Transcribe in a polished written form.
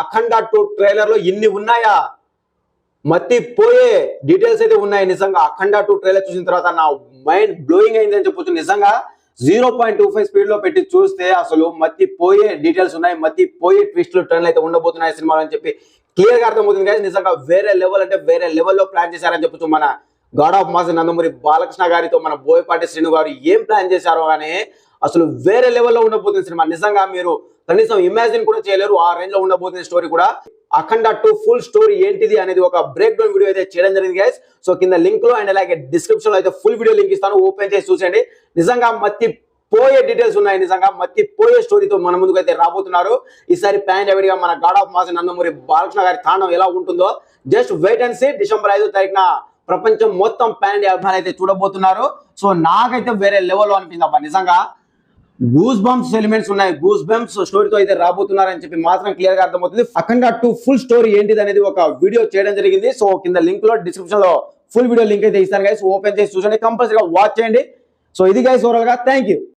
అఖండ 2 trailer లో ఇన్ని ఉన్నాయా, మత్తి పోయే డీటెయిల్స్ అయితే ఉన్నాయి. నిజంగా అఖండ 2 ట్రైలర్ చూసిన తర్వాత నా మైండ్ బ్లోయింగ్ అయింది అని చెప్పొచ్చు. నిజంగా 0.25 స్పీడ్ లో పెట్టి చూస్తే అసలు మత్తి పోయే డీటెయిల్స్ ఉన్నాయి, మత్తి పోయే ట్విస్ట్లు టర్న్లు అయితే ఉండబోతున్నాయి సినిమాలో అని చెప్పి క్లియర్ గా అర్థమవుతుంది గైస్. నిజంగా వేరే లెవెల్ అంటే వేరే లెవెల్లో ప్లాన్ చేశారని చెప్పొచ్చు. మన god of mass Nandamuri Balakrishna గారితో మన బోయపాటి శ్రీను గారు ఏం ప్లాన్ చేశారో కానీ అసలు వేరే లెవెల్లో ఉండబోతుంది సినిమా. నిజంగా మీరు కనీసం ఇమాజిన్ కూడా చేయలేరు ఆ రేంజ్ లో ఉండబోతుంది స్టోరీ కూడా. అఖండ 2 ఫుల్ స్టోరీ ఏంటిది అనేది ఒక బ్రేక్ డౌన్ వీడియో అయితే చేయడం జరిగింది గైస్. సో కింద లింక్ లో అండ్ అలాగే డిస్క్రిప్షన్ లో అయితే ఫుల్ వీడియో లింక్ ఇస్తాను, ఓపెన్ చేసి చూసేయండి. నిజంగా మత్తి పోయే డీటెయిల్స్ ఉన్నాయి, నిజంగా మత్తి పోయే స్టోరీతో మన ముందుకు అయితే రాబోతున్నారు. ఈసారి ప్యాన్ గా మన god of mass Nandamuri Balakrishna గారి తాండం ఎలా ఉంటుందో just wait and see. December 5వ తారీఖున ప్రపంచం మొత్తం ప్యాన్ ఇండియా అభిమానులు అయితే చూడబోతున్నారు. సో నాకైతే వేరే లెవెల్లో అనిపించింది అబ్బా. నిజంగా గూస్ బంప్స్ ఎలిమెంట్స్ ఉన్నాయి, గూస్ బంప్స్ స్టోరీతో అయితే రాబోతున్నారని చెప్పి మాత్రం క్లియర్ గా అర్థమవుతుంది. అఖండ 2 ఫుల్ స్టోరీ ఏంటిది అనేది ఒక వీడియో చేయడం జరిగింది. సో కింద లింక్ లో డిస్క్రిప్షన్ లో ఫుల్ వీడియో లింక్ అయితే ఇస్తాను గైస్, ఓపెన్ చేసి చూసండి, కంపల్సరీగా వాచ్ చేయండి. సో ఇది గైస్ ఓవరాల్ గా థ్యాంక్ యూ.